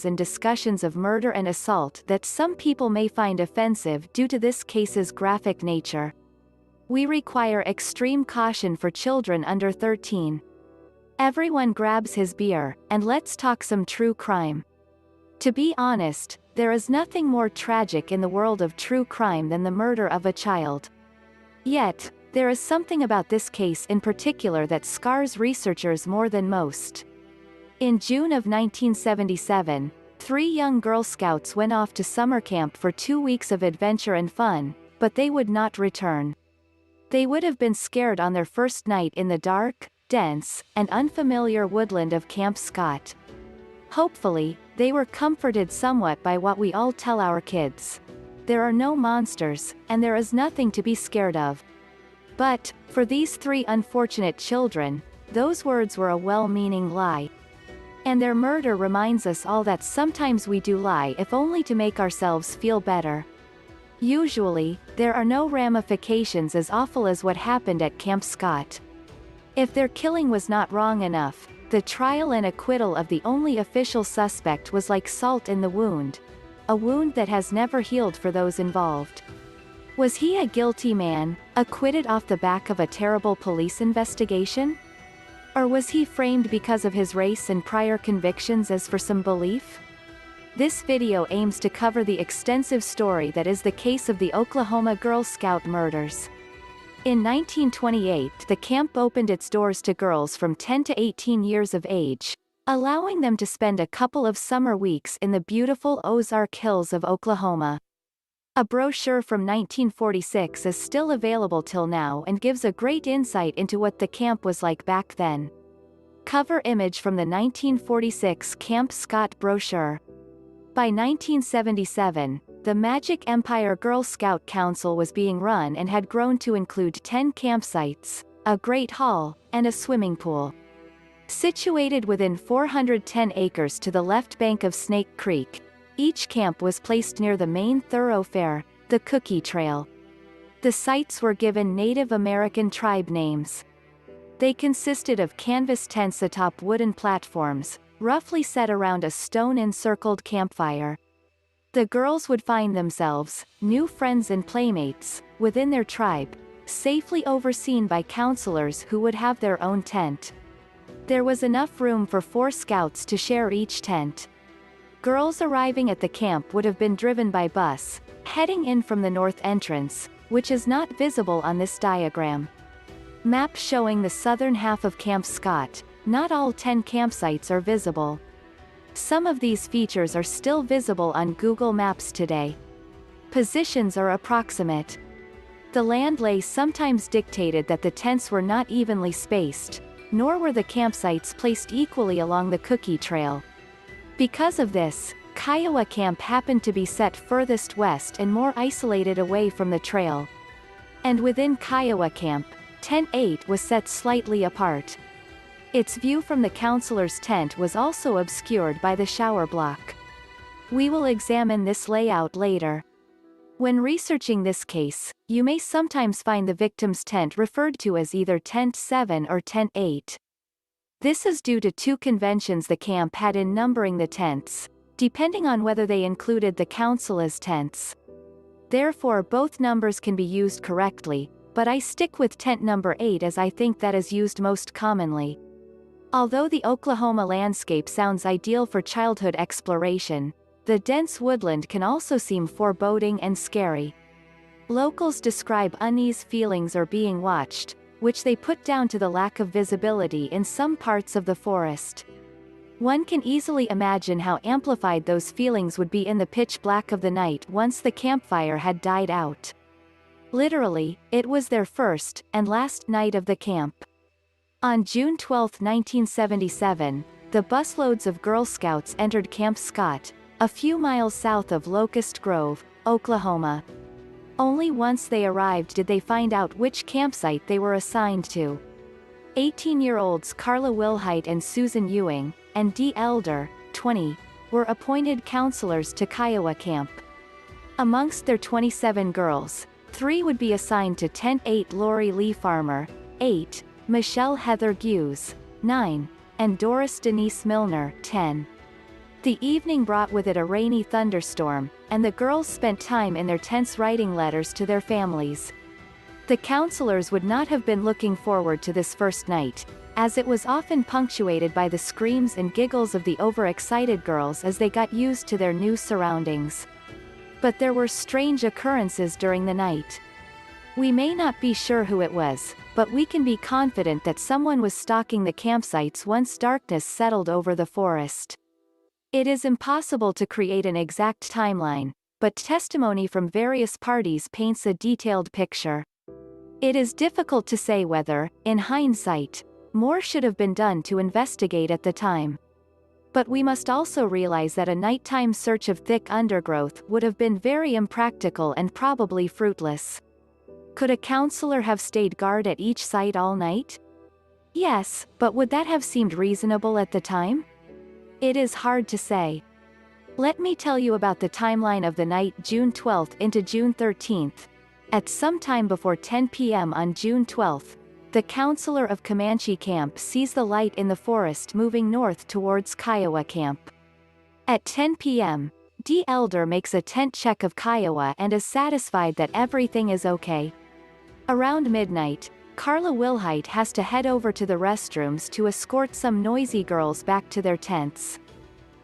themes and discussions of murder and assault that some people may find offensive due to this case's graphic nature. We require extreme caution for children under 13. Everyone grabs his beer, and let's talk some true crime. To be honest, there is nothing more tragic in the world of true crime than the murder of a child. Yet, there is something about this case in particular that scars researchers more than most. In June of 1977, 3 young Girl Scouts went off to summer camp for 2 weeks of adventure and fun, but they would not return. They would have been scared on their first night in the dark, dense, and unfamiliar woodland of Camp Scott. Hopefully, they were comforted somewhat by what we all tell our kids. There are no monsters, and there is nothing to be scared of. But, for these 3 unfortunate children, those words were a well-meaning lie. And their murder reminds us all that sometimes we do lie if only to make ourselves feel better. Usually, there are no ramifications as awful as what happened at Camp Scott. If their killing was not wrong enough, the trial and acquittal of the only official suspect was like salt in the wound. A wound that has never healed for those involved. Was he a guilty man, acquitted off the back of a terrible police investigation? Or was he framed because of his race and prior convictions as for some belief? This video aims to cover the extensive story that is the case of the Oklahoma Girl Scout murders. In 1928, the camp opened its doors to girls from 10 to 18 years of age, allowing them to spend a couple of summer weeks in the beautiful Ozark Hills of Oklahoma. A brochure from 1946 is still available till now and gives a great insight into what the camp was like back then. Cover image from the 1946 Camp Scott brochure. By 1977, the Magic Empire Girl Scout Council was being run and had grown to include 10 campsites, a great hall, and a swimming pool. Situated within 410 acres to the left bank of Snake Creek, each camp was placed near the main thoroughfare, the Cookie Trail. The sites were given Native American tribe names. They consisted of canvas tents atop wooden platforms, roughly set around a stone-encircled campfire. The girls would find themselves, new friends and playmates, within their tribe, safely overseen by counselors who would have their own tent. There was enough room for 4 scouts to share each tent. Girls arriving at the camp would have been driven by bus, heading in from the north entrance, which is not visible on this diagram. Map showing the southern half of Camp Scott. Not all 10 campsites are visible. Some of these features are still visible on Google Maps today. Positions are approximate. The land lay sometimes dictated that the tents were not evenly spaced, nor were the campsites placed equally along the Cookie Trail. Because of this, Kiowa Camp happened to be set furthest west and more isolated away from the trail. And within Kiowa Camp, Tent 8 was set slightly apart. Its view from the counselor's tent was also obscured by the shower block. We will examine this layout later. When researching this case, you may sometimes find the victim's tent referred to as either Tent 7 or Tent 8. This is due to 2 conventions the camp had in numbering the tents, depending on whether they included the counselor's tents. Therefore both numbers can be used correctly, but I stick with tent number 8 as I think that is used most commonly. Although the Oklahoma landscape sounds ideal for childhood exploration, the dense woodland can also seem foreboding and scary. Locals describe uneasy feelings or being watched, which they put down to the lack of visibility in some parts of the forest. One can easily imagine how amplified those feelings would be in the pitch black of the night once the campfire had died out. Literally, it was their first and last night of the camp. On June 12, 1977, the busloads of Girl Scouts entered Camp Scott, a few miles south of Locust Grove, Oklahoma. Only once they arrived did they find out which campsite they were assigned to. 18-year-olds Carla Wilhite and Susan Ewing, and Dee Elder, 20, were appointed counselors to Kiowa Camp. Amongst their 27 girls, 3 would be assigned to Tent 8 Lori Lee Farmer, 8, Michelle Heather Hughes, 9, and Doris Denise Milner, 10. The evening brought with it a rainy thunderstorm, and the girls spent time in their tents writing letters to their families. The counselors would not have been looking forward to this first night, as it was often punctuated by the screams and giggles of the overexcited girls as they got used to their new surroundings. But there were strange occurrences during the night. We may not be sure who it was, but we can be confident that someone was stalking the campsites once darkness settled over the forest. It is impossible to create an exact timeline, but testimony from various parties paints a detailed picture. It is difficult to say whether, in hindsight, more should have been done to investigate at the time. But we must also realize that a nighttime search of thick undergrowth would have been very impractical and probably fruitless. Could a counselor have stayed guard at each site all night? Yes, but would that have seemed reasonable at the time? It is hard to say. Let me tell you about the timeline of the night June 12th into June 13th. At some time before 10 p.m. on June 12th, the counselor of Comanche Camp sees the light in the forest moving north towards Kiowa Camp. At 10 p.m., D. Elder makes a tent check of Kiowa and is satisfied that everything is okay. Around midnight, Carla Wilhite has to head over to the restrooms to escort some noisy girls back to their tents.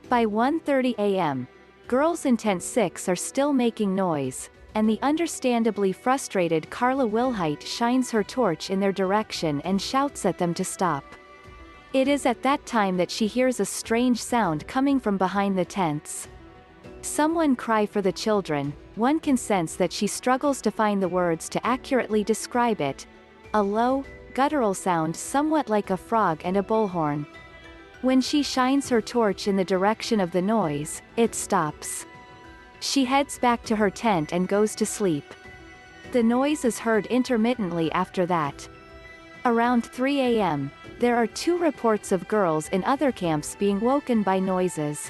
By 1:30 a.m., girls in Tent 6 are still making noise, and the understandably frustrated Carla Wilhite shines her torch in their direction and shouts at them to stop. It is at that time that she hears a strange sound coming from behind the tents. Someone cry for the children. One can sense that she struggles to find the words to accurately describe it. A low, guttural sound somewhat like a frog and a bullhorn. When she shines her torch in the direction of the noise, it stops. She heads back to her tent and goes to sleep. The noise is heard intermittently after that. Around 3 a.m., there are 2 reports of girls in other camps being woken by noises.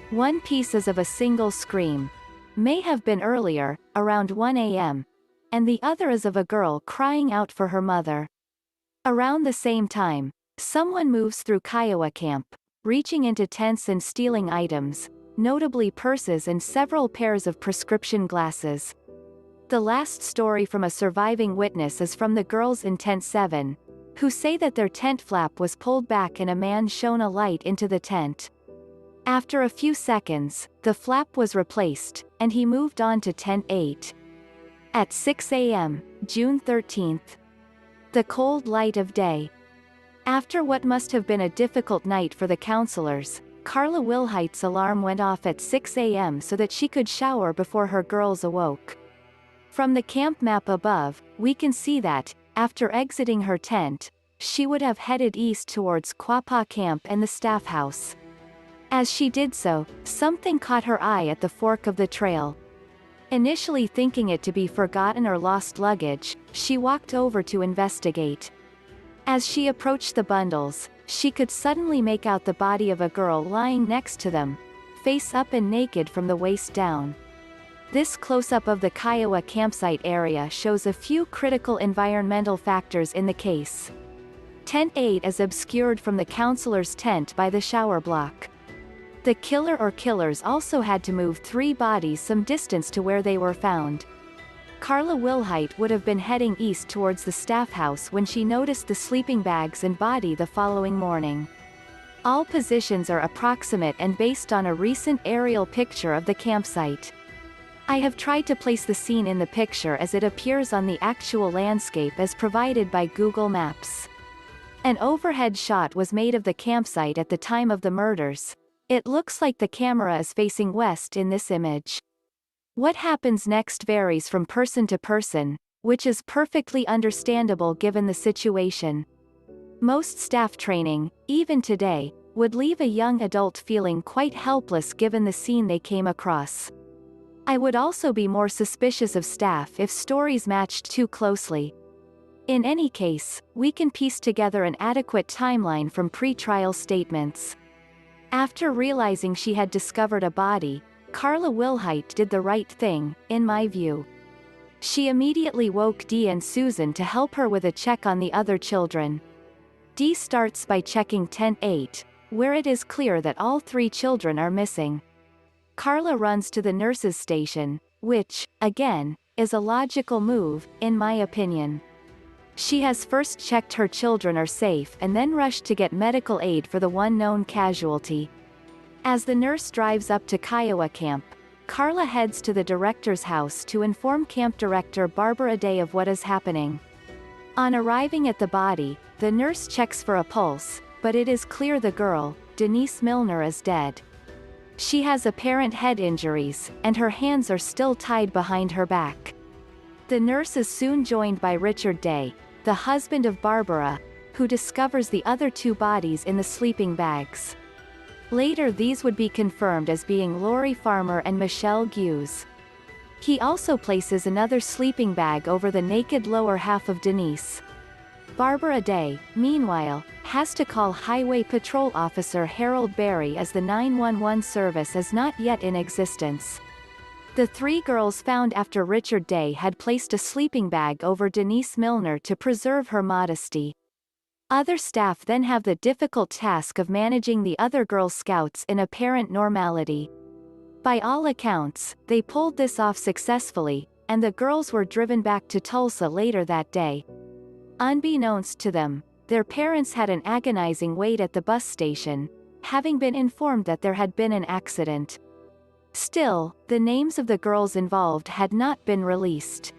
One piece is of a single scream. May have been earlier, around 1 a.m., and the other is of a girl crying out for her mother. Around the same time, someone moves through Kiowa Camp, reaching into tents and stealing items, notably purses and several pairs of prescription glasses. The last story from a surviving witness is from the girls in Tent 7, who say that their tent flap was pulled back and a man shone a light into the tent. After a few seconds, the flap was replaced, and he moved on to Tent 8. At 6 a.m., June 13th. The cold light of day. After what must have been a difficult night for the counselors, Carla Wilhite's alarm went off at 6 a.m. so that she could shower before her girls awoke. From the camp map above, we can see that, after exiting her tent, she would have headed east towards Quapaw Camp and the staff house. As she did so, something caught her eye at the fork of the trail. Initially thinking it to be forgotten or lost luggage, she walked over to investigate. As she approached the bundles, she could suddenly make out the body of a girl lying next to them, face up and naked from the waist down. This close-up of the Kiowa campsite area shows a few critical environmental factors in the case. Tent 8 is obscured from the counselor's tent by the shower block. The killer or killers also had to move 3 bodies some distance to where they were found. Carla Wilhite would have been heading east towards the staff house when she noticed the sleeping bags and body the following morning. All positions are approximate and based on a recent aerial picture of the campsite. I have tried to place the scene in the picture as it appears on the actual landscape as provided by Google Maps. An overhead shot was made of the campsite at the time of the murders. It looks like the camera is facing west in this image. What happens next varies from person to person, which is perfectly understandable given the situation. Most staff training, even today, would leave a young adult feeling quite helpless given the scene they came across. I would also be more suspicious of staff if stories matched too closely. In any case, we can piece together an adequate timeline from pre-trial statements. After realizing she had discovered a body, Carla Wilhite did the right thing, in my view. She immediately woke Dee and Susan to help her with a check on the other children. Dee starts by checking Tent 8, where it is clear that all 3 children are missing. Carla runs to the nurse's station, which, again, is a logical move, in my opinion. She has first checked her children are safe and then rushed to get medical aid for the one known casualty. As the nurse drives up to Kiowa Camp, Carla heads to the director's house to inform camp director Barbara Day of what is happening. On arriving at the body, the nurse checks for a pulse, but it is clear the girl, Denise Milner, is dead. She has apparent head injuries, and her hands are still tied behind her back. The nurse is soon joined by Richard Day, the husband of Barbara, who discovers the other 2 bodies in the sleeping bags. Later these would be confirmed as being Lori Farmer and Michelle Hughes. He also places another sleeping bag over the naked lower half of Denise. Barbara Day, meanwhile, has to call Highway Patrol Officer Harold Berry as the 911 service is not yet in existence. The 3 girls found after Richard Day had placed a sleeping bag over Denise Milner to preserve her modesty. Other staff then have the difficult task of managing the other Girl Scouts in apparent normality. By all accounts, they pulled this off successfully, and the girls were driven back to Tulsa later that day. Unbeknownst to them, their parents had an agonizing wait at the bus station, having been informed that there had been an accident. Still, the names of the girls involved had not been released.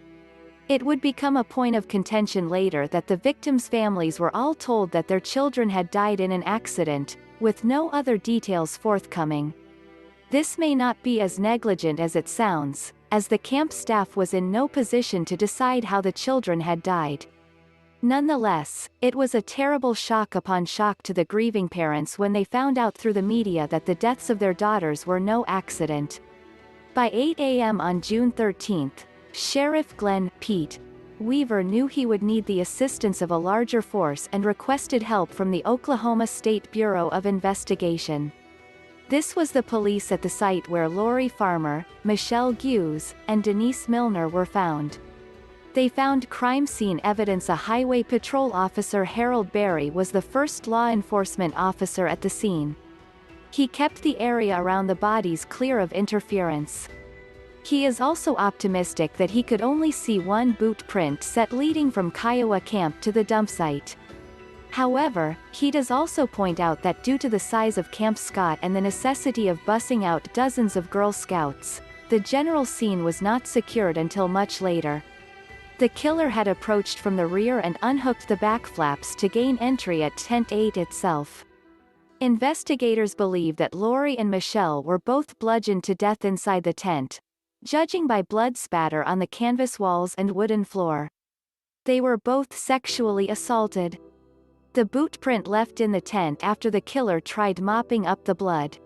It would become a point of contention later that the victims' families were all told that their children had died in an accident, with no other details forthcoming. This may not be as negligent as it sounds, as the camp staff was in no position to decide how the children had died. Nonetheless, it was a terrible shock upon shock to the grieving parents when they found out through the media that the deaths of their daughters were no accident. By 8 a.m. on June 13, Sheriff Glenn Pete Weaver knew he would need the assistance of a larger force and requested help from the Oklahoma State Bureau of Investigation. This was the police at the site where Lori Farmer, Michelle Hughes, and Denise Milner were found. They found crime scene evidence. A Highway Patrol Officer Harold Berry was the first law enforcement officer at the scene. He kept the area around the bodies clear of interference. He is also optimistic that he could only see one boot print set leading from Kiowa Camp to the dump site. However, he does also point out that due to the size of Camp Scott and the necessity of bussing out dozens of Girl Scouts, the general scene was not secured until much later. The killer had approached from the rear and unhooked the back flaps to gain entry at Tent 8 itself. Investigators believe that Lori and Michelle were both bludgeoned to death inside the tent, judging by blood spatter on the canvas walls and wooden floor. They were both sexually assaulted. The boot print left in the tent after the killer tried mopping up the blood.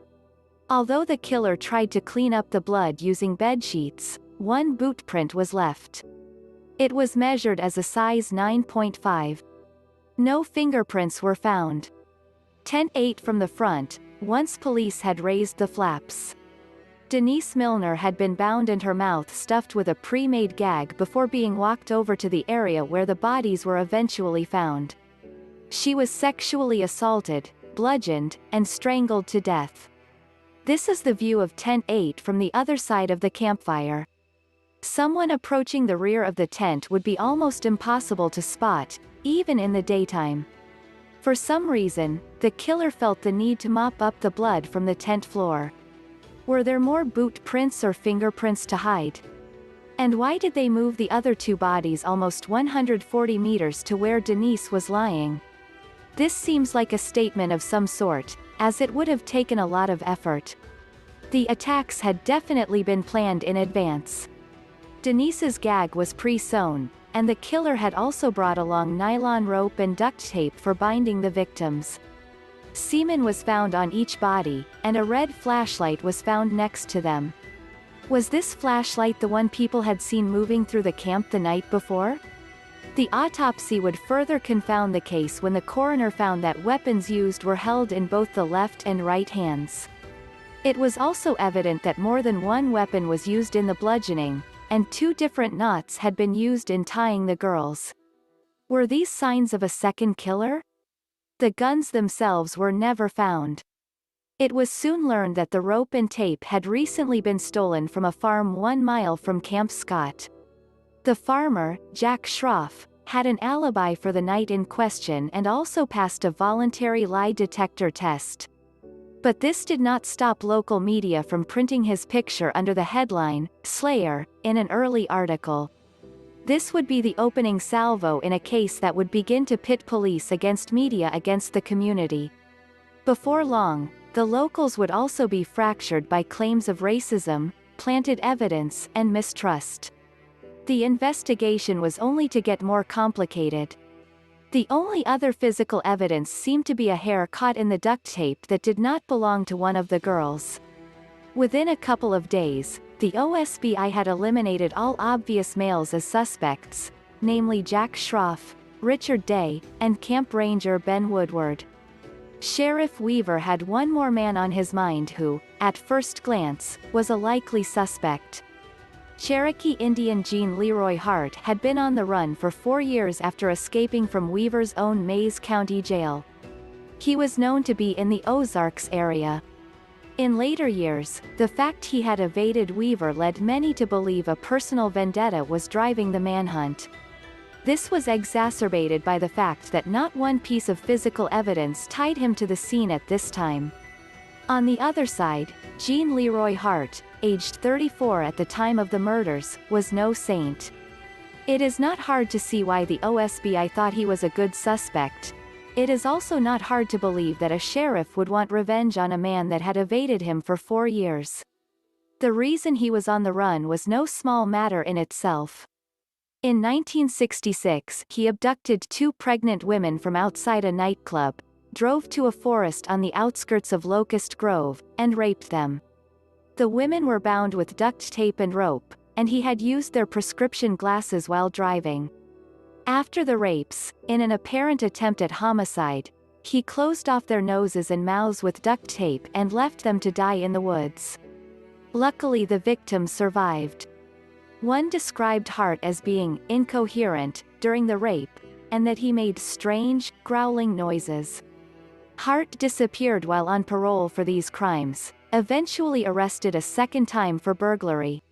Although the killer tried to clean up the blood using bedsheets, one boot print was left. It was measured as a size 9.5. No fingerprints were found. Tent 8 from the front, once police had raised the flaps. Denise Milner had been bound and her mouth stuffed with a pre-made gag before being walked over to the area where the bodies were eventually found. She was sexually assaulted, bludgeoned, and strangled to death. This is the view of Tent 8 from the other side of the campfire. Someone approaching the rear of the tent would be almost impossible to spot, even in the daytime. For some reason, the killer felt the need to mop up the blood from the tent floor. Were there more boot prints or fingerprints to hide? And why did they move the other 2 bodies almost 140 meters to where Denise was lying? This seems like a statement of some sort, as it would have taken a lot of effort. The attacks had definitely been planned in advance. Denise's gag was pre-sewn, and the killer had also brought along nylon rope and duct tape for binding the victims. Semen was found on each body, and a red flashlight was found next to them. Was this flashlight the one people had seen moving through the camp the night before? The autopsy would further confound the case when the coroner found that weapons used were held in both the left and right hands. It was also evident that more than one weapon was used in the bludgeoning, and 2 different knots had been used in tying the girls. Were these signs of a second killer? The guns themselves were never found. It was soon learned that the rope and tape had recently been stolen from a farm 1 mile from Camp Scott. The farmer, Jack Schroff, had an alibi for the night in question and also passed a voluntary lie detector test. But this did not stop local media from printing his picture under the headline, "Slayer," in an early article. This would be the opening salvo in a case that would begin to pit police against media against the community. Before long, the locals would also be fractured by claims of racism, planted evidence, and mistrust. The investigation was only to get more complicated. The only other physical evidence seemed to be a hair caught in the duct tape that did not belong to one of the girls. Within a couple of days, the OSBI had eliminated all obvious males as suspects, namely Jack Schroff, Richard Day, and Camp Ranger Ben Woodward. Sheriff Weaver had one more man on his mind who, at first glance, was a likely suspect. Cherokee Indian Gene Leroy Hart had been on the run for 4 years after escaping from Weaver's own Mays County Jail. He was known to be in the Ozarks area. In later years, the fact he had evaded Weaver led many to believe a personal vendetta was driving the manhunt. This was exacerbated by the fact that not one piece of physical evidence tied him to the scene at this time. On the other side, Gene Leroy Hart, aged 34 at the time of the murders, was no saint. It is not hard to see why the OSBI thought he was a good suspect. It is also not hard to believe that a sheriff would want revenge on a man that had evaded him for 4 years. The reason he was on the run was no small matter in itself. In 1966, he abducted 2 pregnant women from outside a nightclub, drove to a forest on the outskirts of Locust Grove, and raped them. The women were bound with duct tape and rope, and he had used their prescription glasses while driving. After the rapes, in an apparent attempt at homicide, he closed off their noses and mouths with duct tape and left them to die in the woods. Luckily, the victims survived. One described Hart as being incoherent during the rape, and that he made strange, growling noises. Hart disappeared while on parole for these crimes, eventually arrested a second time for burglary.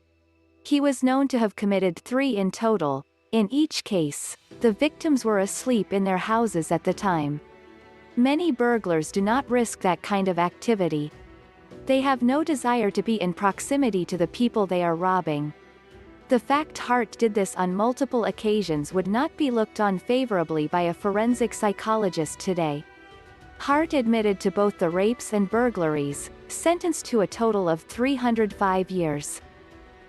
He was known to have committed 3 in total. In each case, the victims were asleep in their houses at the time. Many burglars do not risk that kind of activity. They have no desire to be in proximity to the people they are robbing. The fact Hart did this on multiple occasions would not be looked on favorably by a forensic psychologist today. Hart admitted to both the rapes and burglaries, sentenced to a total of 305 years.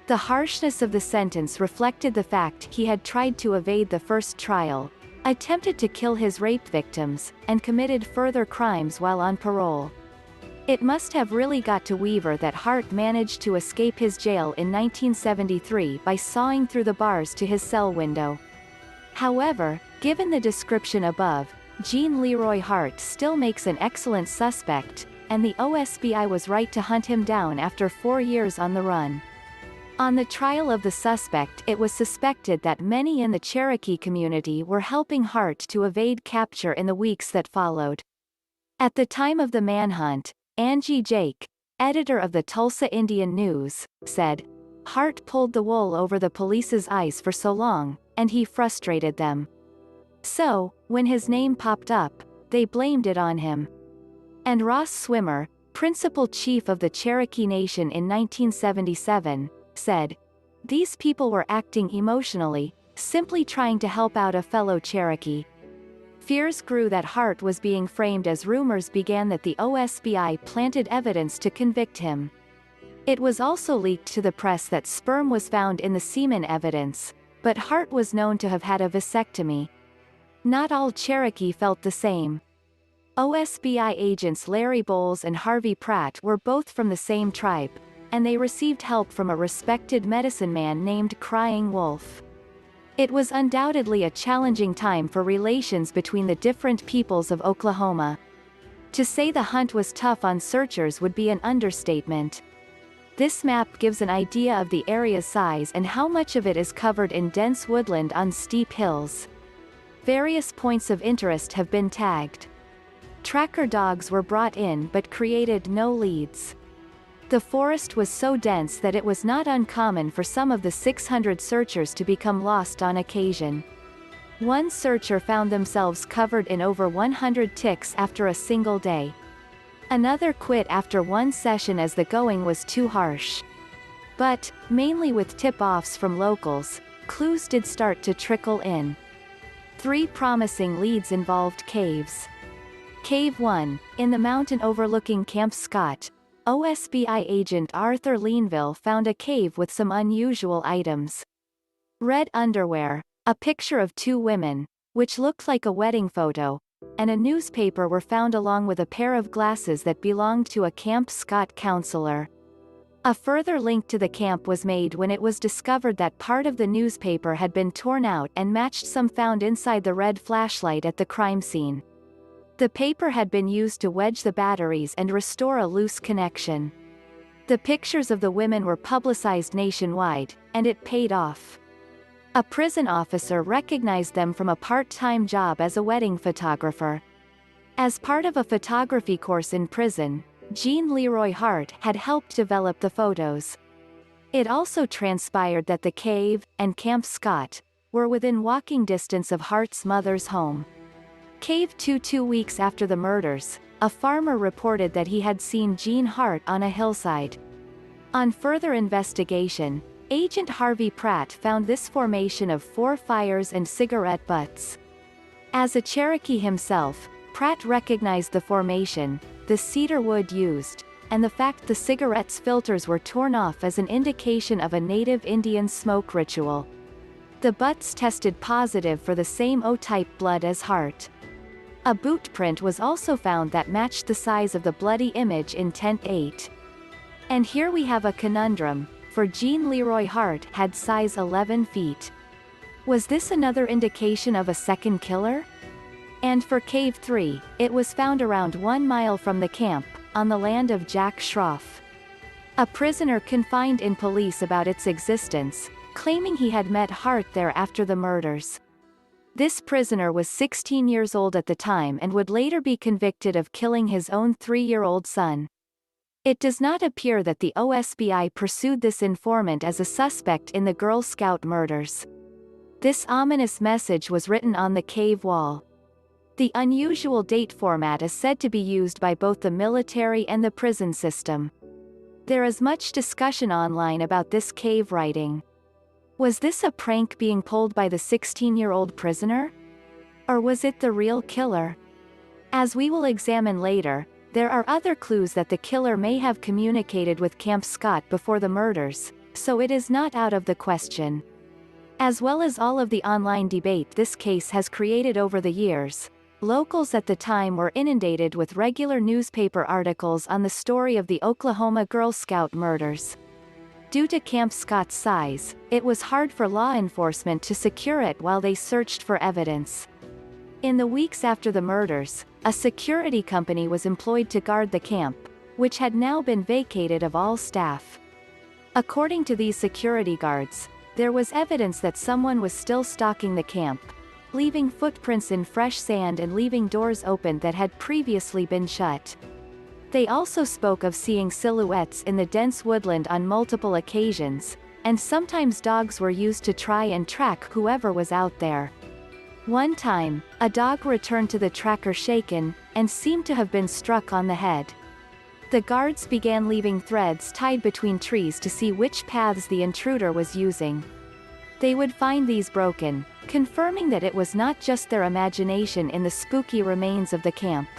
The harshness of the sentence reflected the fact he had tried to evade the first trial, attempted to kill his rape victims, and committed further crimes while on parole. It must have really got to Weaver that Hart managed to escape his jail in 1973 by sawing through the bars to his cell window. However, given the description above, Gene Leroy Hart still makes an excellent suspect, and the OSBI was right to hunt him down after 4 years on the run. On the trial of the suspect, it was suspected that many in the Cherokee community were helping Hart to evade capture in the weeks that followed. At the time of the manhunt, Angie Jake, editor of the Tulsa Indian News, said, "Hart pulled the wool over the police's eyes for so long, and he frustrated them. So, when his name popped up, they blamed it on him." And Ross Swimmer, principal chief of the Cherokee Nation in 1977, said, "These people were acting emotionally, simply trying to help out a fellow Cherokee." Fears grew that Hart was being framed as rumors began that the OSBI planted evidence to convict him. It was also leaked to the press that sperm was found in the semen evidence, but Hart was known to have had a vasectomy. Not all Cherokee felt the same. OSBI agents Larry Bowles and Harvey Pratt were both from the same tribe, and they received help from a respected medicine man named Crying Wolf. It was undoubtedly a challenging time for relations between the different peoples of Oklahoma. To say the hunt was tough on searchers would be an understatement. This map gives an idea of the area's size and how much of it is covered in dense woodland on steep hills. Various points of interest have been tagged. Tracker dogs were brought in but created no leads. The forest was so dense that it was not uncommon for some of the 600 searchers to become lost on occasion. One searcher found themselves covered in over 100 ticks after a single day. Another quit after one session as the going was too harsh. But, mainly with tip-offs from locals, clues did start to trickle in. 3 promising leads involved caves. Cave 1, in the mountain overlooking Camp Scott, OSBI agent Arthur Leanville found a cave with some unusual items. Red underwear, a picture of 2 women, which looked like a wedding photo, and a newspaper were found along with a pair of glasses that belonged to a Camp Scott counselor. A further link to the camp was made when it was discovered that part of the newspaper had been torn out and matched some found inside the red flashlight at the crime scene. The paper had been used to wedge the batteries and restore a loose connection. The pictures of the women were publicized nationwide, and it paid off. A prison officer recognized them from a part-time job as a wedding photographer. As part of a photography course in prison, Gene Leroy Hart had helped develop the photos. It also transpired that the cave, and Camp Scott, were within walking distance of Hart's mother's home. Cave 2 2 weeks after the murders, a farmer reported that he had seen Gene Hart on a hillside. On further investigation, Agent Harvey Pratt found this formation of 4 fires and cigarette butts. As a Cherokee himself, Pratt recognized the formation, the cedar wood used, and the fact the cigarettes' filters were torn off as an indication of a native Indian smoke ritual. The butts tested positive for the same O-type blood as Hart. A boot print was also found that matched the size of the bloody image in Tent 8. And here we have a conundrum, for Gene Leroy Hart had size 11 feet. Was this another indication of a second killer? And for Cave 3, it was found around 1 mile from the camp, on the land of Jack Schroff. A prisoner confined in police about its existence, claiming he had met Hart there after the murders. This prisoner was 16 years old at the time and would later be convicted of killing his own 3-year-old son. It does not appear that the OSBI pursued this informant as a suspect in the Girl Scout murders. This ominous message was written on the cave wall. The unusual date format is said to be used by both the military and the prison system. There is much discussion online about this cave writing. Was this a prank being pulled by the 16-year-old prisoner? Or was it the real killer? As we will examine later, there are other clues that the killer may have communicated with Camp Scott before the murders, so it is not out of the question. As well as all of the online debate this case has created over the years, locals at the time were inundated with regular newspaper articles on the story of the Oklahoma Girl Scout murders. Due to Camp Scott's size, it was hard for law enforcement to secure it while they searched for evidence. In the weeks after the murders, a security company was employed to guard the camp, which had now been vacated of all staff. According to these security guards, there was evidence that someone was still stalking the camp, leaving footprints in fresh sand and leaving doors open that had previously been shut. They also spoke of seeing silhouettes in the dense woodland on multiple occasions, and sometimes dogs were used to try and track whoever was out there. One time, a dog returned to the tracker shaken, and seemed to have been struck on the head. The guards began leaving threads tied between trees to see which paths the intruder was using. They would find these broken, confirming that it was not just their imagination in the spooky remains of the camp.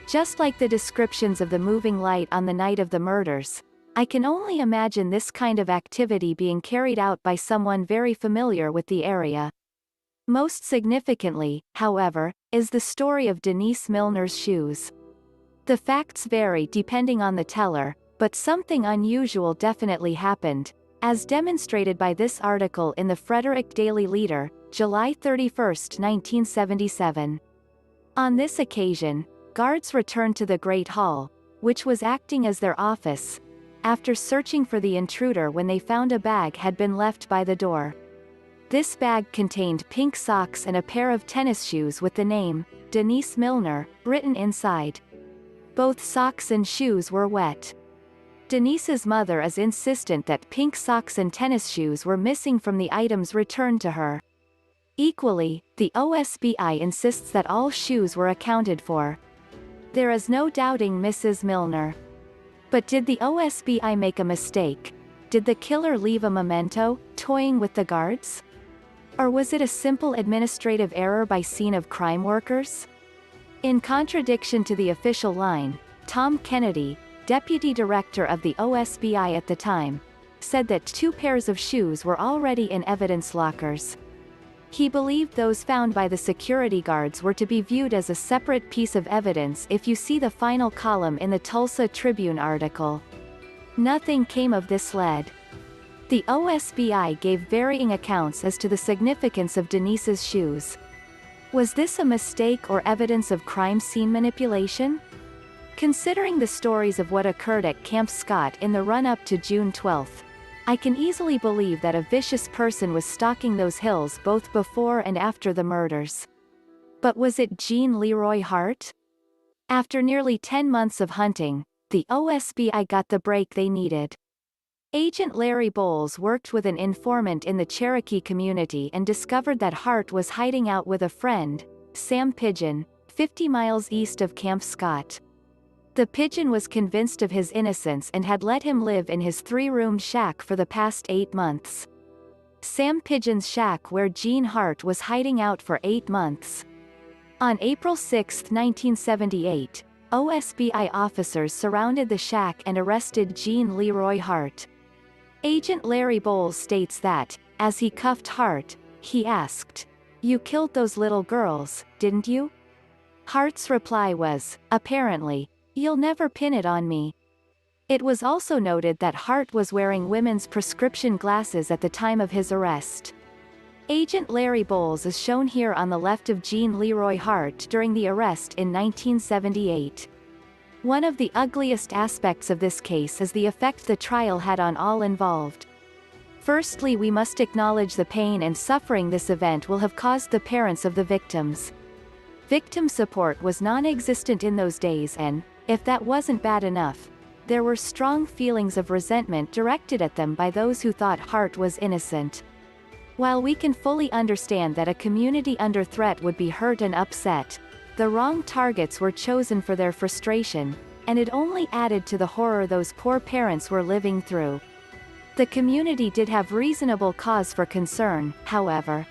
Just like the descriptions of the moving light on the night of the murders, I can only imagine this kind of activity being carried out by someone very familiar with the area. Most significantly, however, is the story of Denise Milner's shoes. The facts vary depending on the teller, but something unusual definitely happened, as demonstrated by this article in the Frederick Daily Leader, July 31, 1977. On this occasion, guards returned to the Great Hall, which was acting as their office, after searching for the intruder when they found a bag had been left by the door. This bag contained pink socks and a pair of tennis shoes with the name, Denise Milner, written inside. Both socks and shoes were wet. Denise's mother is insistent that pink socks and tennis shoes were missing from the items returned to her. Equally, the OSBI insists that all shoes were accounted for. There is no doubting Mrs. Milner. But did the OSBI make a mistake? Did the killer leave a memento, toying with the guards? Or was it a simple administrative error by scene of crime workers? In contradiction to the official line, Tom Kennedy, deputy director of the OSBI at the time, said that 2 pairs of shoes were already in evidence lockers. He believed those found by the security guards were to be viewed as a separate piece of evidence if you see the final column in the Tulsa Tribune article. Nothing came of this lead. The OSBI gave varying accounts as to the significance of Denise's shoes. Was this a mistake or evidence of crime scene manipulation? Considering the stories of what occurred at Camp Scott in the run-up to June 12, I can easily believe that a vicious person was stalking those hills both before and after the murders. But was it Gene Leroy Hart? After nearly 10 months of hunting, the OSBI got the break they needed. Agent Larry Bowles worked with an informant in the Cherokee community and discovered that Hart was hiding out with a friend, Sam Pigeon, 50 miles east of Camp Scott. The Pigeon was convinced of his innocence and had let him live in his 3-room shack for the past 8 months. Sam Pigeon's shack where Gene Hart was hiding out for 8 months. On April 6, 1978, OSBI officers surrounded the shack and arrested Gene Leroy Hart. Agent Larry Bowles states that, as he cuffed Hart, he asked, "You killed those little girls, didn't you?" Hart's reply was, "Apparently. You'll never pin it on me." It was also noted that Hart was wearing women's prescription glasses at the time of his arrest. Agent Larry Bowles is shown here on the left of Gene Leroy Hart during the arrest in 1978. One of the ugliest aspects of this case is the effect the trial had on all involved. Firstly, we must acknowledge the pain and suffering this event will have caused the parents of the victims. Victim support was non-existent in those days and, if that wasn't bad enough, there were strong feelings of resentment directed at them by those who thought Hart was innocent. While we can fully understand that a community under threat would be hurt and upset, the wrong targets were chosen for their frustration, and it only added to the horror those poor parents were living through. The community did have reasonable cause for concern, however.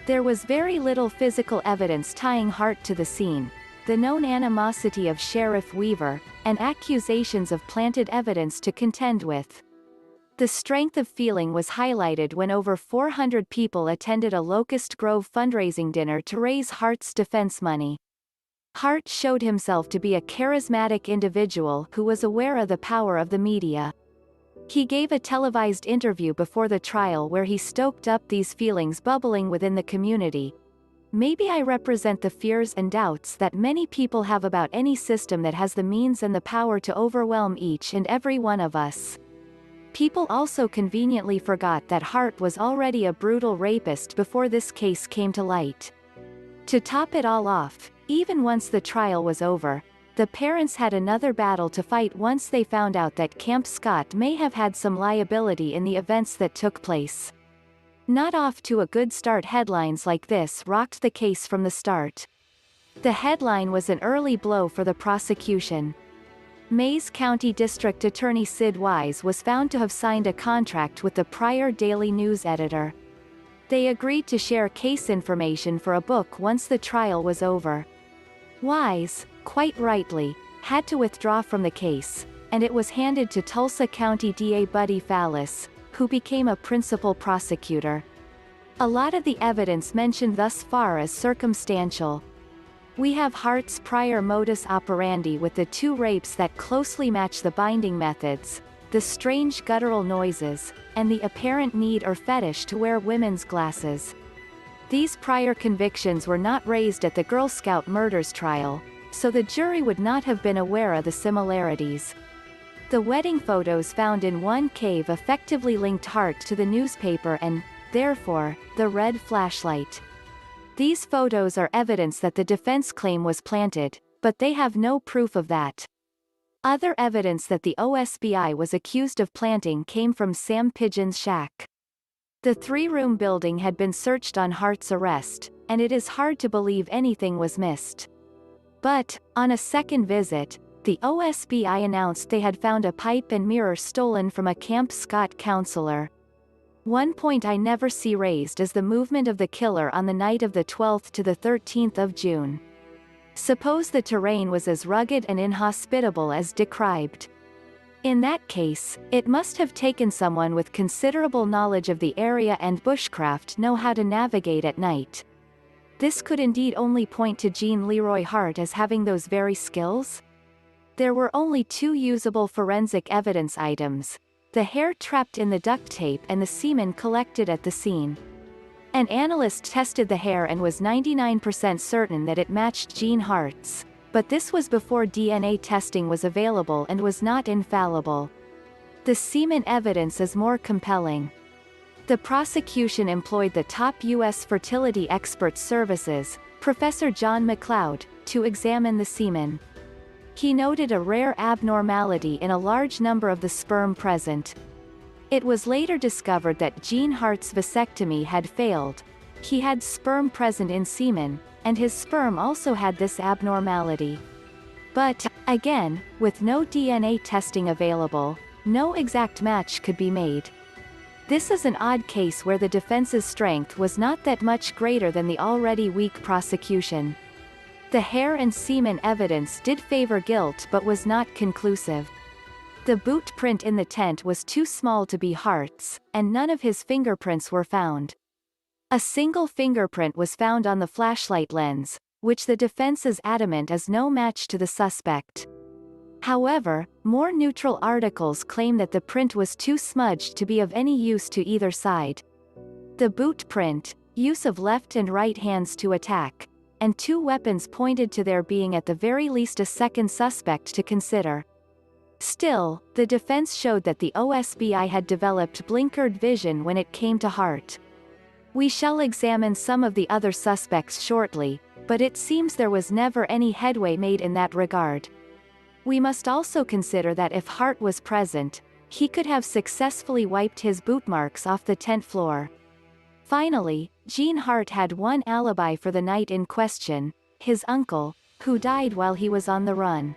There was very little physical evidence tying Hart to the scene, the known animosity of Sheriff Weaver, and accusations of planted evidence to contend with. The strength of feeling was highlighted when over 400 people attended a Locust Grove fundraising dinner to raise Hart's defense money. Hart showed himself to be a charismatic individual who was aware of the power of the media. He gave a televised interview before the trial where he stoked up these feelings bubbling within the community. "Maybe I represent the fears and doubts that many people have about any system that has the means and the power to overwhelm each and every one of us." People also conveniently forgot that Hart was already a brutal rapist before this case came to light. To top it all off, even once the trial was over, the parents had another battle to fight once they found out that Camp Scott may have had some liability in the events that took place. Not off to a good start. Headlines like this rocked the case from the start. The headline was an early blow for the prosecution. Mayes County District Attorney Sid Wise was found to have signed a contract with the Pryor Daily News editor. They agreed to share case information for a book once the trial was over. Wise, quite rightly, had to withdraw from the case, and it was handed to Tulsa County DA Buddy Fallis, who became a principal prosecutor. A lot of the evidence mentioned thus far is circumstantial. We have Hart's prior modus operandi with the 2 rapes that closely match the binding methods, the strange guttural noises, and the apparent need or fetish to wear women's glasses. These prior convictions were not raised at the Girl Scout murders trial, so the jury would not have been aware of the similarities. The wedding photos found in one cave effectively linked Hart to the newspaper and, therefore, the red flashlight. These photos are evidence that the defense claim was planted, but they have no proof of that. Other evidence that the OSBI was accused of planting came from Sam Pigeon's shack. The three-room building had been searched on Hart's arrest, and it is hard to believe anything was missed. But, on a second visit, the OSBI announced they had found a pipe and mirror stolen from a Camp Scott counselor. One point I never see raised is the movement of the killer on the night of the 12th to the 13th of June. Suppose the terrain was as rugged and inhospitable as described. In that case, it must have taken someone with considerable knowledge of the area and bushcraft know how to navigate at night. This could indeed only point to Gene Leroy Hart as having those very skills. There were only two usable forensic evidence items: the hair trapped in the duct tape and the semen collected at the scene. An analyst tested the hair and was 99% certain that it matched Gene Hart's, but this was before DNA testing was available and was not infallible. The semen evidence is more compelling. The prosecution employed the top U.S. fertility expert services, Professor John McLeod, to examine the semen. He noted a rare abnormality in a large number of the sperm present. It was later discovered that Gene Hart's vasectomy had failed. He had sperm present in semen, and his sperm also had this abnormality. But, again, with no DNA testing available, no exact match could be made. This is an odd case where the defense's strength was not that much greater than the already weak prosecution. The hair and semen evidence did favor guilt but was not conclusive. The boot print in the tent was too small to be Hart's, and none of his fingerprints were found. A single fingerprint was found on the flashlight lens, which the defense is adamant is no match to the suspect. However, more neutral articles claim that the print was too smudged to be of any use to either side. The boot print, use of left and right hands to attack, and two weapons pointed to there being at the very least a second suspect to consider. Still, the defense showed that the OSBI had developed blinkered vision when it came to Hart. We shall examine some of the other suspects shortly, but it seems there was never any headway made in that regard. We must also consider that if Hart was present, he could have successfully wiped his boot marks off the tent floor. Finally, Gene Hart had one alibi for the night in question: his uncle, who died while he was on the run.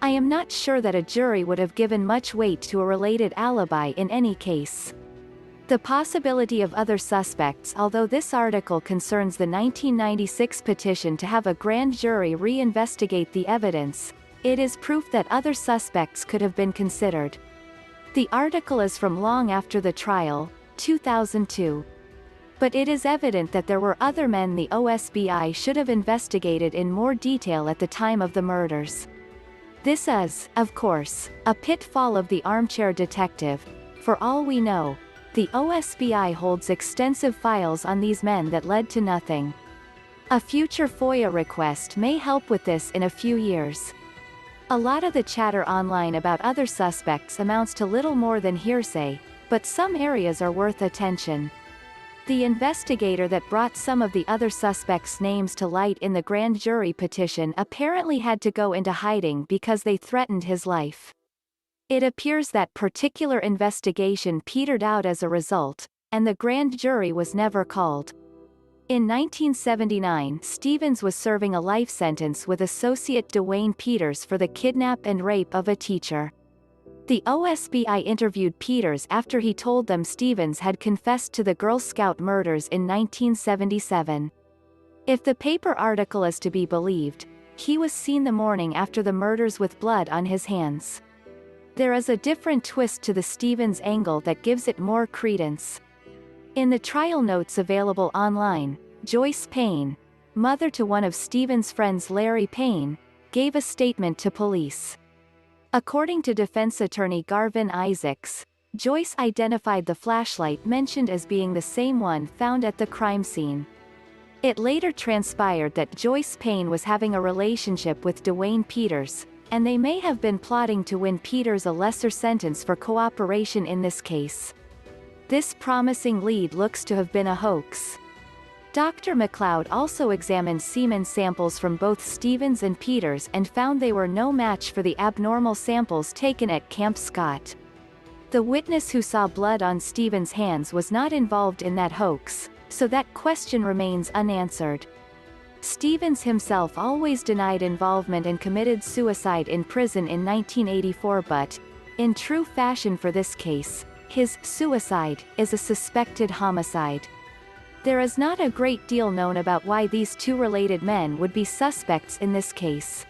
I am not sure that a jury would have given much weight to a related alibi in any case. The possibility of other suspects. Although this article concerns the 1996 petition to have a grand jury re-investigate the evidence, it is proof that other suspects could have been considered. The article is from long after the trial, 2002. But it is evident that there were other men the OSBI should have investigated in more detail at the time of the murders. This is, of course, a pitfall of the armchair detective. For all we know, the OSBI holds extensive files on these men that led to nothing. A future FOIA request may help with this in a few years. A lot of the chatter online about other suspects amounts to little more than hearsay, but some areas are worth attention. The investigator that brought some of the other suspects' names to light in the grand jury petition apparently had to go into hiding because they threatened his life. It appears that particular investigation petered out as a result, and the grand jury was never called. In 1979, Stevens was serving a life sentence with Associate Dwayne Peters for the kidnap and rape of a teacher. The OSBI interviewed Peters after he told them Stevens had confessed to the Girl Scout murders in 1977. If the paper article is to be believed, he was seen the morning after the murders with blood on his hands. There is a different twist to the Stevens angle that gives it more credence. In the trial notes available online, Joyce Payne, mother to one of Stevens' friends Larry Payne, gave a statement to police. According to defense attorney Garvin Isaacs, Joyce identified the flashlight mentioned as being the same one found at the crime scene. It later transpired that Joyce Payne was having a relationship with Dwayne Peters, and they may have been plotting to win Peters a lesser sentence for cooperation in this case. This promising lead looks to have been a hoax. Dr. McLeod also examined semen samples from both Stevens and Peters and found they were no match for the abnormal samples taken at Camp Scott. The witness who saw blood on Stevens' hands was not involved in that hoax, so that question remains unanswered. Stevens himself always denied involvement and committed suicide in prison in 1984, but, in true fashion for this case, his suicide is a suspected homicide. There is not a great deal known about why these two related men would be suspects in this case.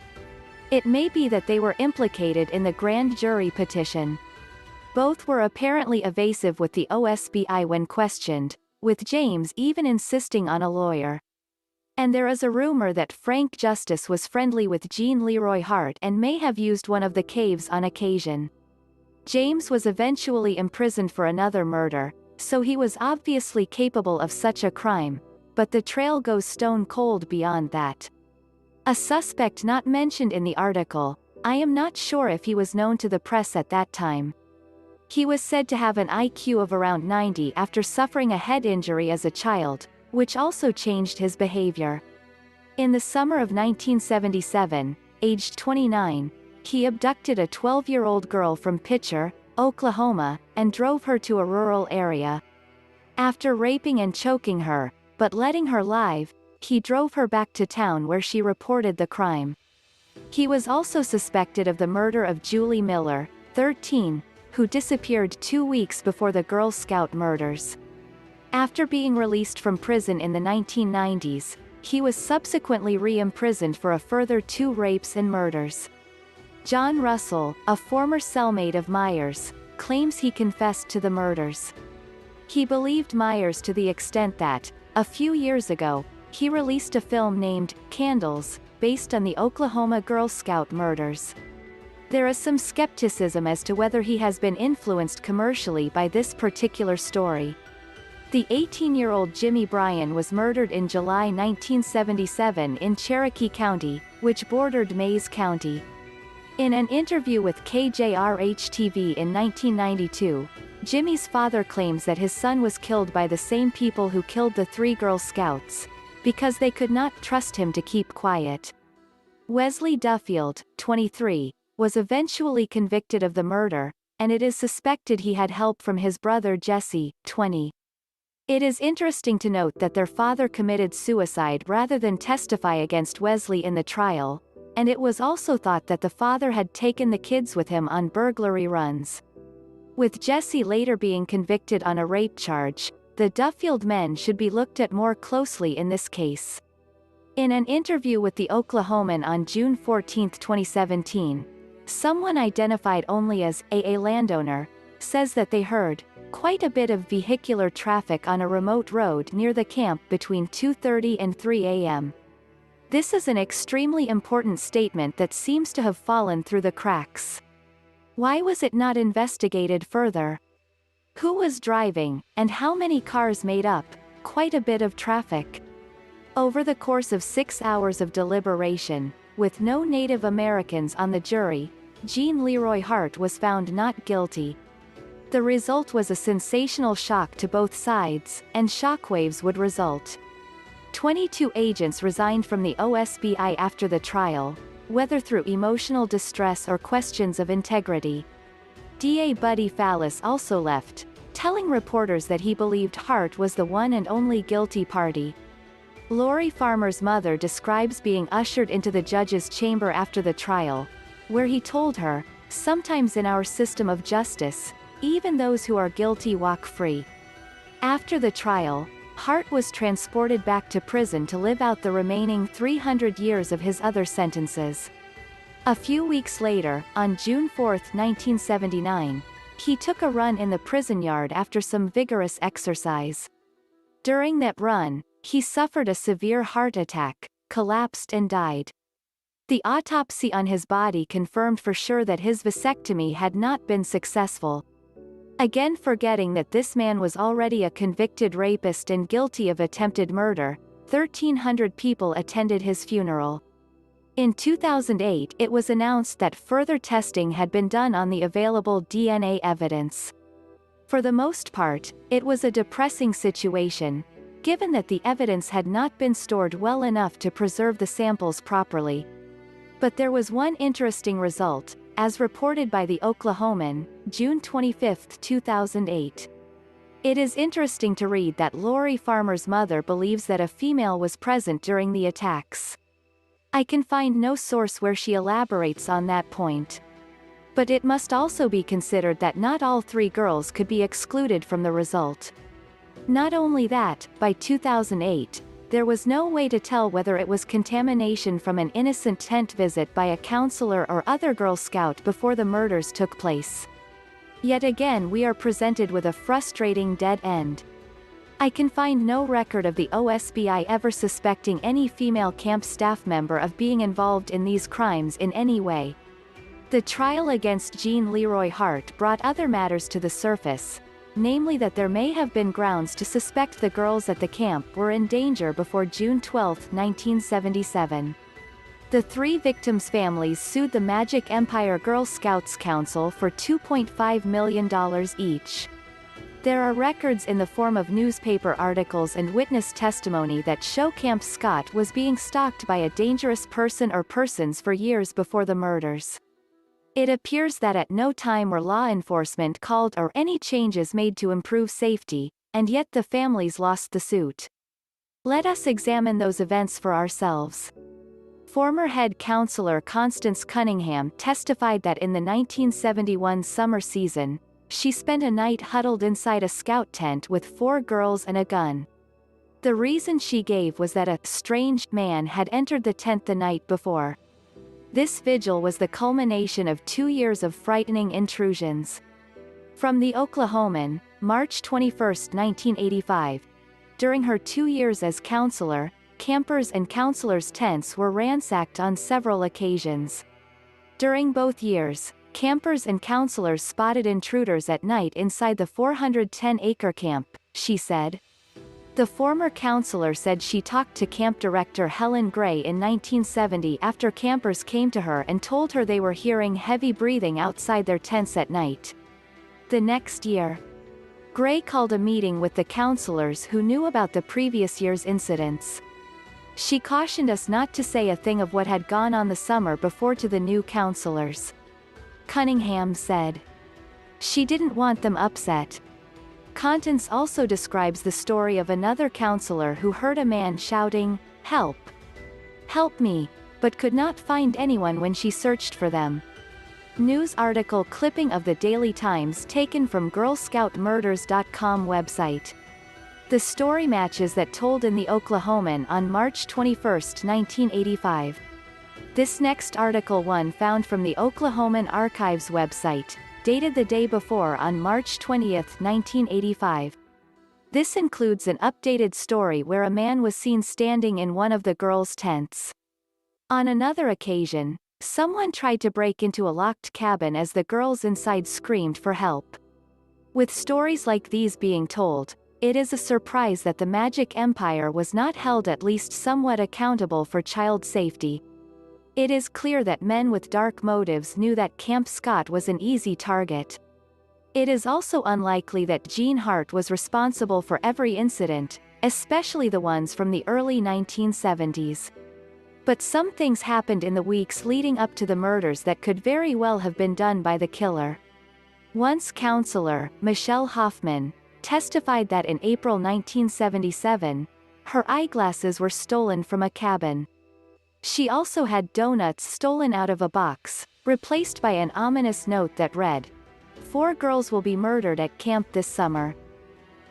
It may be that they were implicated in the grand jury petition. Both were apparently evasive with the OSBI when questioned, with James even insisting on a lawyer. And there is a rumor that Frank Justice was friendly with Gene Leroy Hart and may have used one of the caves on occasion. James was eventually imprisoned for another murder, so he was obviously capable of such a crime, but the trail goes stone cold beyond that. A suspect not mentioned in the article, I am not sure if he was known to the press at that time. He was said to have an IQ of around 90 after suffering a head injury as a child, which also changed his behavior. In the summer of 1977, aged 29, he abducted a 12-year-old girl from Pitcher, Oklahoma, and drove her to a rural area. After raping and choking her, but letting her live, he drove her back to town where she reported the crime. He was also suspected of the murder of Julie Miller, 13, who disappeared 2 weeks before the Girl Scout murders. After being released from prison in the 1990s, he was subsequently re-imprisoned for a further 2 rapes and murders. John Russell, a former cellmate of Myers, claims he confessed to the murders. He believed Myers to the extent that, a few years ago, he released a film named Candles, based on the Oklahoma Girl Scout murders. There is some skepticism as to whether he has been influenced commercially by this particular story. The 18-year-old Jimmy Bryan was murdered in July 1977 in Cherokee County, which bordered Mays County. In an interview with KJRH-TV in 1992, Jimmy's father claims that his son was killed by the same people who killed the 3 Girl Scouts, because they could not trust him to keep quiet. Wesley Duffield, 23, was eventually convicted of the murder, and it is suspected he had help from his brother Jesse, 20. It is interesting to note that their father committed suicide rather than testify against Wesley in the trial, and it was also thought that the father had taken the kids with him on burglary runs. With Jesse later being convicted on a rape charge, the Duffield men should be looked at more closely in this case. In an interview with the Oklahoman on June 14, 2017, someone identified only as a landowner says that they heard quite a bit of vehicular traffic on a remote road near the camp between 2:30 and 3 a.m. This is an extremely important statement that seems to have fallen through the cracks. Why was it not investigated further? Who was driving, and how many cars made up quite a bit of traffic? Over the course of 6 hours of deliberation, with no Native Americans on the jury, Gene Leroy Hart was found not guilty. The result was a sensational shock to both sides, and shockwaves would result. 22 agents resigned from the OSBI after the trial, whether through emotional distress or questions of integrity. DA Buddy Fallis also left, telling reporters that he believed Hart was the one and only guilty party. Lori Farmer's mother describes being ushered into the judge's chamber after the trial, where he told her, "Sometimes in our system of justice, even those who are guilty walk free." After the trial, Hart was transported back to prison to live out the remaining 300 years of his other sentences. A few weeks later, on June 4, 1979, he took a run in the prison yard after some vigorous exercise. During that run, he suffered a severe heart attack, collapsed and died. The autopsy on his body confirmed for sure that his vasectomy had not been successful. Again forgetting that this man was already a convicted rapist and guilty of attempted murder, 1,300 people attended his funeral. In 2008 it was announced that further testing had been done on the available DNA evidence. For the most part, it was a depressing situation, given that the evidence had not been stored well enough to preserve the samples properly. But there was one interesting result, as reported by the Oklahoman, June 25, 2008. It is interesting to read that Lori Farmer's mother believes that a female was present during the attacks. I can find no source where she elaborates on that point. But it must also be considered that not all 3 girls could be excluded from the result. Not only that, by 2008, there was no way to tell whether it was contamination from an innocent tent visit by a counselor or other Girl Scout before the murders took place. Yet again we are presented with a frustrating dead end. I can find no record of the OSBI ever suspecting any female camp staff member of being involved in these crimes in any way. The trial against Gene Leroy Hart brought other matters to the surface, namely that there may have been grounds to suspect the girls at the camp were in danger before June 12, 1977. The 3 victims' families sued the Magic Empire Girl Scouts Council for $2.5 million each. There are records in the form of newspaper articles and witness testimony that show Camp Scott was being stalked by a dangerous person or persons for years before the murders. It appears that at no time were law enforcement called or any changes made to improve safety, and yet the families lost the suit. Let us examine those events for ourselves. Former head counselor Constance Cunningham testified that in the 1971 summer season, she spent a night huddled inside a scout tent with 4 girls and a gun. The reason she gave was that a strange man had entered the tent the night before. This vigil was the culmination of 2 years of frightening intrusions. From the Oklahoman, March 21, 1985. During her 2 years as counselor, campers' and counselors' tents were ransacked on several occasions. During both years, campers and counselors spotted intruders at night inside the 410-acre camp, she said. The former counselor said she talked to camp director Helen Gray in 1970 after campers came to her and told her they were hearing heavy breathing outside their tents at night. The next year, Gray called a meeting with the counselors who knew about the previous year's incidents. She cautioned us not to say a thing of what had gone on the summer before to the new counselors. Cunningham said. She didn't want them upset. Constance also describes the story of another counselor who heard a man shouting, "Help! Help me!" but could not find anyone when she searched for them. News article clipping of the Daily Times taken from GirlScoutMurders.com website. The story matches that told in the Oklahoman on March 21, 1985. This next article one found from the Oklahoman Archives website, dated the day before on March 20, 1985. This includes an updated story where a man was seen standing in one of the girls' tents. On another occasion, someone tried to break into a locked cabin as the girls inside screamed for help. With stories like these being told, it is a surprise that the Magic Empire was not held at least somewhat accountable for child safety. It is clear that men with dark motives knew that Camp Scott was an easy target. It is also unlikely that Gene Hart was responsible for every incident, especially the ones from the early 1970s. But some things happened in the weeks leading up to the murders that could very well have been done by the killer. Once counselor, Michelle Hoffman, testified that in April 1977, her eyeglasses were stolen from a cabin. She also had doughnuts stolen out of a box, replaced by an ominous note that read, "4 girls will be murdered at camp this summer."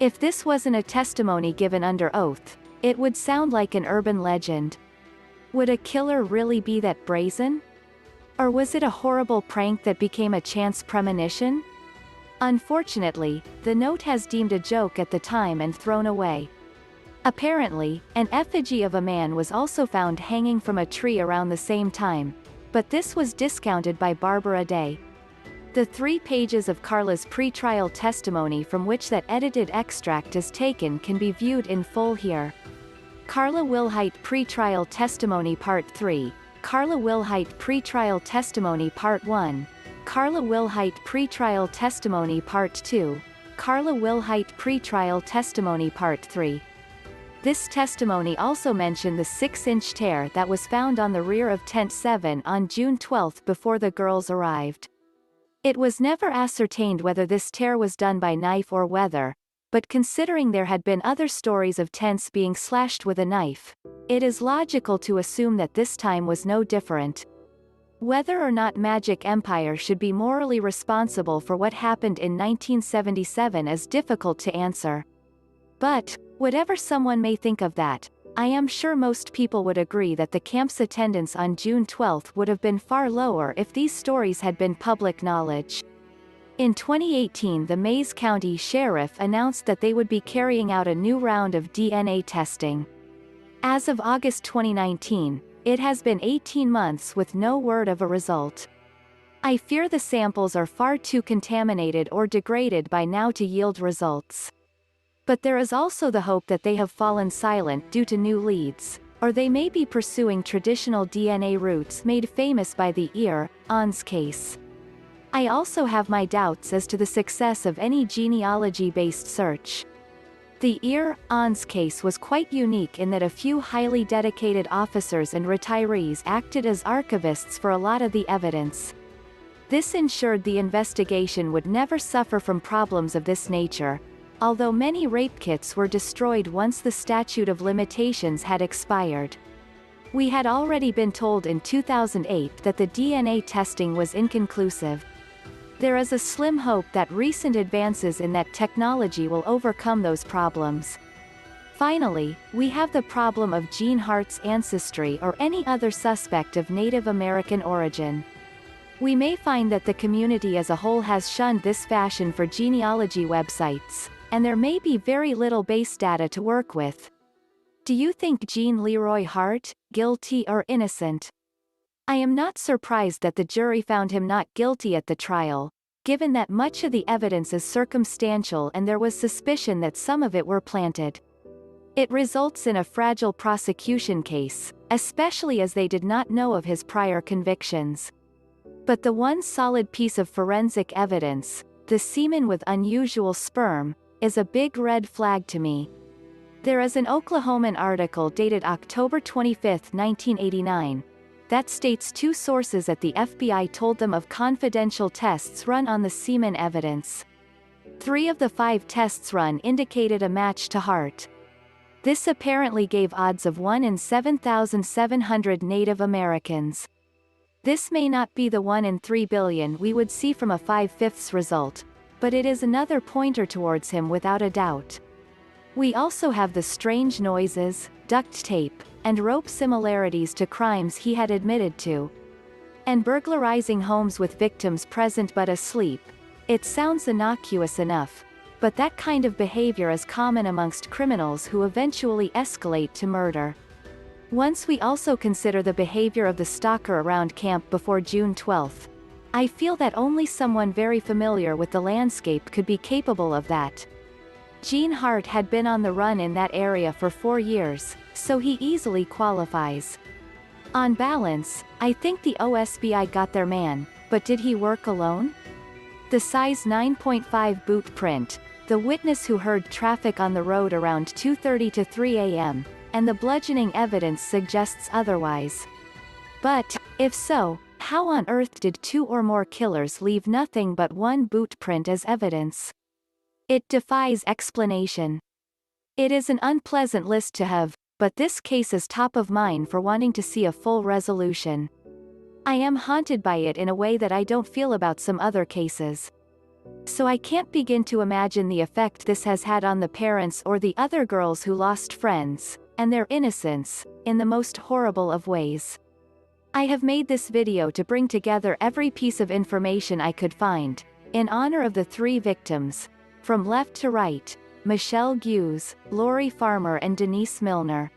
If this wasn't a testimony given under oath, it would sound like an urban legend. Would a killer really be that brazen? Or was it a horrible prank that became a chance premonition? Unfortunately, the note has deemed a joke at the time and thrown away. Apparently, an effigy of a man was also found hanging from a tree around the same time, but this was discounted by Barbara Day. The 3 pages of Carla's pretrial testimony from which that edited extract is taken can be viewed in full here. Carla Wilhite Pretrial Testimony Part 3, Carla Wilhite Pretrial Testimony Part 1, Carla Wilhite Pretrial Testimony Part 2, Carla Wilhite Pretrial Testimony Part 3. This testimony also mentioned the 6-inch tear that was found on the rear of Tent 7 on June 12 before the girls arrived. It was never ascertained whether this tear was done by knife or weather, but considering there had been other stories of tents being slashed with a knife, it is logical to assume that this time was no different. Whether or not Magic Empire should be morally responsible for what happened in 1977 is difficult to answer. But, whatever someone may think of that, I am sure most people would agree that the camp's attendance on June 12 would have been far lower if these stories had been public knowledge. In 2018, the Mayes County Sheriff announced that they would be carrying out a new round of DNA testing. As of August 2019, it has been 18 months with no word of a result. I fear the samples are far too contaminated or degraded by now to yield results. But there is also the hope that they have fallen silent due to new leads, or they may be pursuing traditional DNA routes made famous by the Ons case. I also have my doubts as to the success of any genealogy-based search. The Ons case was quite unique in that a few highly dedicated officers and retirees acted as archivists for a lot of the evidence. This ensured the investigation would never suffer from problems of this nature, although many rape kits were destroyed once the statute of limitations had expired. We had already been told in 2008 that the DNA testing was inconclusive. There is a slim hope that recent advances in that technology will overcome those problems. Finally, we have the problem of Gene Hart's ancestry or any other suspect of Native American origin. We may find that the community as a whole has shunned this fashion for genealogy websites, and there may be very little base data to work with. Do you think Gene Leroy Hart, guilty or innocent? I am not surprised that the jury found him not guilty at the trial, given that much of the evidence is circumstantial and there was suspicion that some of it were planted. It results in a fragile prosecution case, especially as they did not know of his prior convictions. But the one solid piece of forensic evidence, the semen with unusual sperm, is a big red flag to me. There is an Oklahoman article dated October 25, 1989, that states 2 sources at the FBI told them of confidential tests run on the semen evidence. 3 of the 5 tests run indicated a match to Hart. This apparently gave odds of 1 in 7,700 Native Americans. This may not be the 1 in 3 billion we would see from a 5/5 result, but it is another pointer towards him without a doubt. We also have the strange noises, duct tape, and rope similarities to crimes he had admitted to. And burglarizing homes with victims present but asleep. It sounds innocuous enough, but that kind of behavior is common amongst criminals who eventually escalate to murder. Once we also consider the behavior of the stalker around camp before June 12, I feel that only someone very familiar with the landscape could be capable of that. Gene Hart had been on the run in that area for 4 years, so he easily qualifies. On balance, I think the OSBI got their man, but did he work alone? The size 9.5 boot print, the witness who heard traffic on the road around 2:30 to 3 a.m., and the bludgeoning evidence suggests otherwise. But, if so, how on earth did 2 or more killers leave nothing but 1 boot print as evidence? It defies explanation. It is an unpleasant list to have, but this case is top of mind for wanting to see a full resolution. I am haunted by it in a way that I don't feel about some other cases. So I can't begin to imagine the effect this has had on the parents or the other girls who lost friends, and their innocence, in the most horrible of ways. I have made this video to bring together every piece of information I could find, in honor of the 3 victims, from left to right, Michelle Hughes, Lori Farmer and Denise Milner.